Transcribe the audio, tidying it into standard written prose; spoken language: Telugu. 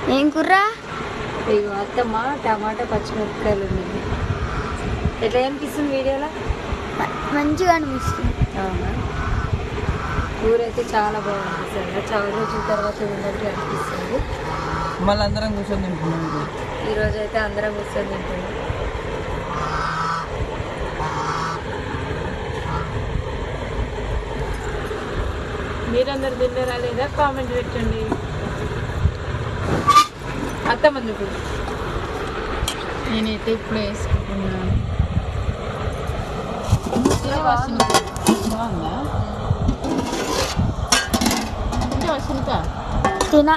ఏం కుర్రా? ఇగో అత్తమ్మ టమాటా పచ్చిమిరపకాయలు ఉన్నాయి. ఎట్లా అనిపిస్తుంది వీడియోలో? మంచిగా అనిపిస్తుంది. అవునా? ఊరైతే చాలా బాగుంటుంది. చాలా రోజుల తర్వాత ఉన్నట్టు అనిపిస్తుంది. మళ్ళీ అందరం కూర్చొని తింటున్నాం. ఈరోజు అయితే అందరం కూర్చొని తింటున్నాం. మీరందరు తిన్నారా లేదా కామెంట్ పెట్టండి. అత్తమ్మ ఇప్పుడు నేనైతే ఇప్పుడు వేసుకుంటున్నాను. బాగుందా? తింటావా సునీత? తినా